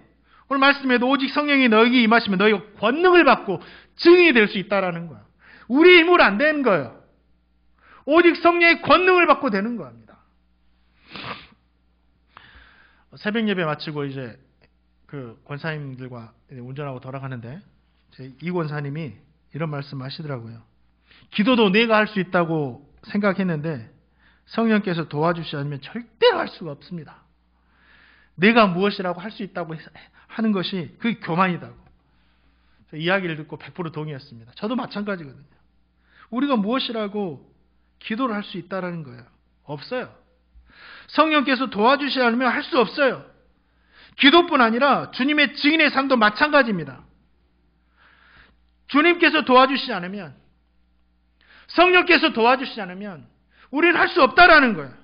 오늘 말씀에도 오직 성령이 너에게 임하시면 너희가 권능을 받고 증인이 될 수 있다는 거예요. 우리 힘으로 안 되는 거예요. 오직 성령의 권능을 받고 되는 겁니다. 새벽 예배 마치고 이제 그 권사님들과 운전하고 돌아가는데 이 권사님이 이런 말씀 하시더라고요. 기도도 내가 할 수 있다고 생각했는데 성령께서 도와주시지 않으면 절대로 할 수가 없습니다. 내가 무엇이라고 할 수 있다고 하는 것이 그게 교만이다고. 이야기를 듣고 100% 동의했습니다. 저도 마찬가지거든요. 우리가 무엇이라고 기도를 할 수 있다는 거예요. 없어요. 성령께서 도와주시지 않으면 할 수 없어요. 기도뿐 아니라 주님의 증인의 삶도 마찬가지입니다. 주님께서 도와주시지 않으면, 성령께서 도와주시지 않으면 우리는 할 수 없다라는 거예요.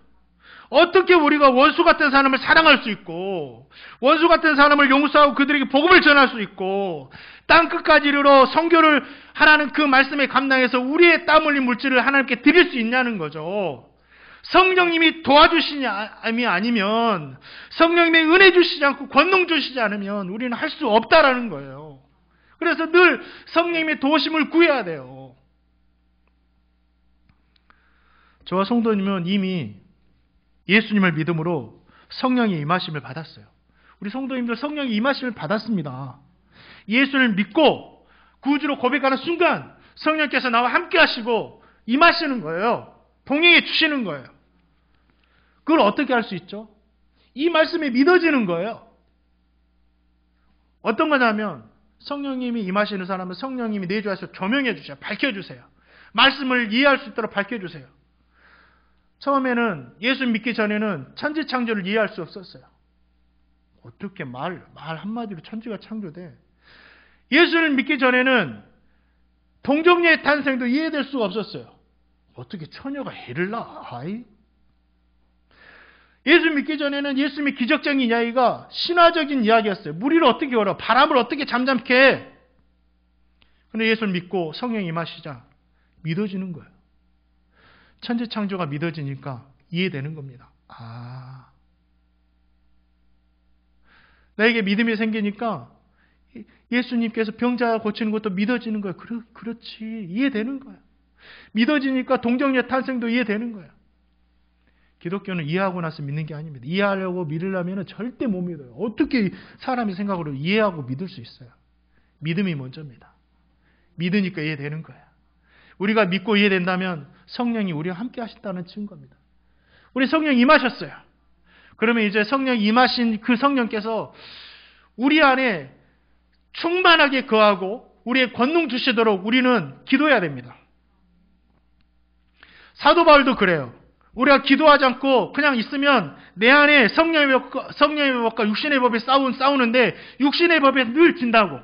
어떻게 우리가 원수 같은 사람을 사랑할 수 있고 원수 같은 사람을 용서하고 그들에게 복음을 전할 수 있고 땅끝까지 이르러 선교를 하라는 그 말씀에 감당해서 우리의 땀 흘린 물질을 하나님께 드릴 수 있냐는 거죠. 성령님이 도와주시니 아니면 성령님의 은혜 주시지 않고 권능 주시지 않으면 우리는 할 수 없다라는 거예요. 그래서 늘 성령님의 도우심을 구해야 돼요. 저와 성도님은 이미 예수님을 믿음으로 성령의 임하심을 받았어요. 우리 성도님들 성령의 임하심을 받았습니다. 예수를 믿고 구주로 고백하는 순간 성령께서 나와 함께 하시고 임하시는 거예요. 동행해 주시는 거예요. 그걸 어떻게 할 수 있죠? 이 말씀이 믿어지는 거예요. 어떤 거냐면 성령님이 임하시는 사람은 성령님이 내주하셔서 조명해 주세요. 밝혀주세요. 말씀을 이해할 수 있도록 밝혀주세요. 처음에는 예수 믿기 전에는 천지 창조를 이해할 수 없었어요. 어떻게 말 한마디로 천지가 창조돼? 예수를 믿기 전에는 동정녀의 탄생도 이해될 수가 없었어요. 어떻게 처녀가 애를 낳아? 예수 믿기 전에는 예수님의 기적적인 이야기가 신화적인 이야기였어요. 물을 어떻게 걸어? 바람을 어떻게 잠잠케 해? 근데 예수를 믿고 성령이 임하시자 믿어지는 거예요. 천지 창조가 믿어지니까 이해되는 겁니다. 나에게 믿음이 생기니까 예수님께서 병자 고치는 것도 믿어지는 거예요. 그렇지. 이해되는 거예요. 믿어지니까 동정녀 탄생도 이해되는 거예요. 기독교는 이해하고 나서 믿는 게 아닙니다. 이해하려고 믿으려면 절대 못 믿어요. 어떻게 사람의 생각으로 이해하고 믿을 수 있어요? 믿음이 먼저입니다. 믿으니까 이해되는 거예요. 우리가 믿고 이해된다면 성령이 우리와 함께 하신다는 증거입니다. 우리 성령 임하셨어요. 그러면 이제 성령 임하신 그 성령께서 우리 안에 충만하게 거하고 우리의 권능 주시도록 우리는 기도해야 됩니다. 사도 바울도 그래요. 우리가 기도하지 않고 그냥 있으면 내 안에 성령의 법과 육신의 법이 싸우는데 육신의 법에 늘 진다고.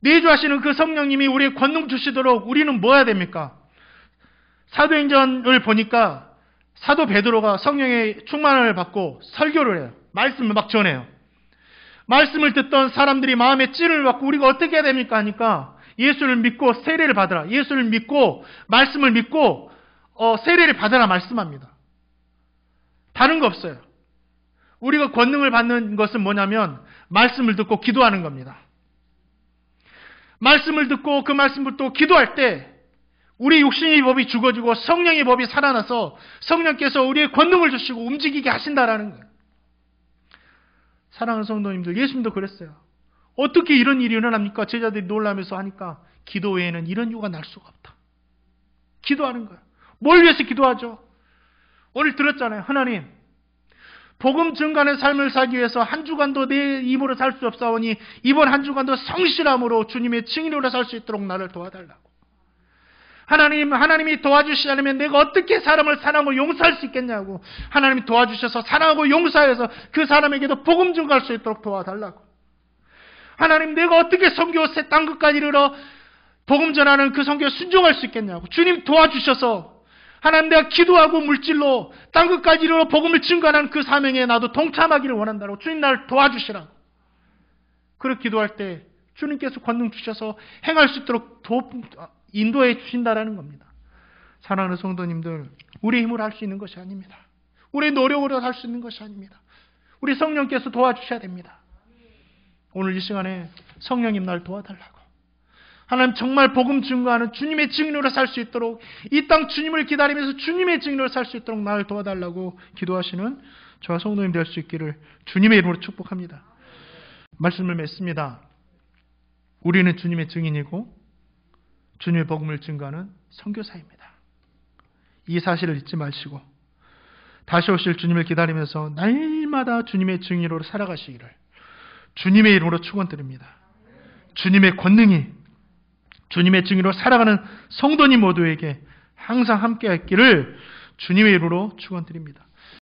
내주하시는 그 성령님이 우리의 권능 주시도록 우리는 뭐 해야 됩니까? 사도행전을 보니까 사도 베드로가 성령의 충만을 받고 설교를 해요. 말씀을 막 전해요. 말씀을 듣던 사람들이 마음에 찔을 받고 우리가 어떻게 해야 됩니까? 하니까 예수를 믿고 세례를 받으라. 예수를 믿고 말씀을 믿고 세례를 받으라 말씀합니다. 다른 거 없어요. 우리가 권능을 받는 것은 뭐냐면 말씀을 듣고 기도하는 겁니다. 말씀을 듣고 그 말씀을 또 기도할 때 우리 육신의 법이 죽어지고 성령의 법이 살아나서 성령께서 우리의 권능을 주시고 움직이게 하신다라는 거예요. 사랑하는 성도님들, 예수님도 그랬어요. 어떻게 이런 일이 일어납니까? 제자들이 놀라면서 하니까 기도 외에는 이런 이유가 날 수가 없다. 기도하는 거예요. 뭘 위해서 기도하죠? 오늘 들었잖아요. 하나님, 복음 증가하는 삶을 살기 위해서 한 주간도 내 힘으로 살 수 없사오니 이번 한 주간도 성실함으로 주님의 증인으로 살 수 있도록 나를 도와달라고. 하나님이 도와주시지 않으면 내가 어떻게 사람을 사랑하고 용서할 수 있겠냐고. 하나님이 도와주셔서 사랑하고 용서해서 그 사람에게도 복음 증가할 수 있도록 도와달라고. 하나님, 내가 어떻게 선교 땅 끝까지 이르러 복음 전하는 그 선교에 순종할 수 있겠냐고. 주님 도와주셔서 하나님, 내가 기도하고 물질로 땅 끝까지 이르러 복음을 증거하는 그 사명에 나도 동참하기를 원한다고. 주님, 나를 도와주시라고. 그렇게 기도할 때 주님께서 권능 주셔서 행할 수 있도록 인도해 주신다라는 겁니다. 사랑하는 성도님들, 우리 힘으로 할 수 있는 것이 아닙니다. 우리 노력으로 할 수 있는 것이 아닙니다. 우리 성령께서 도와주셔야 됩니다. 오늘 이 시간에 성령님 날 도와달라고. 하나님, 정말 복음 증거하는 주님의 증인으로 살 수 있도록, 이 땅 주님을 기다리면서 주님의 증인으로 살 수 있도록 나를 도와달라고 기도하시는 저와 성도님 될 수 있기를 주님의 이름으로 축복합니다. 말씀을 맺습니다. 우리는 주님의 증인이고 주님의 복음을 증거하는 선교사입니다. 이 사실을 잊지 마시고 다시 오실 주님을 기다리면서 날마다 주님의 증인으로 살아가시기를 주님의 이름으로 축원드립니다. 주님의 권능이 주님의 증인으로 살아가는 성도님 모두에게 항상 함께했기를 주님의 이름으로 축원드립니다.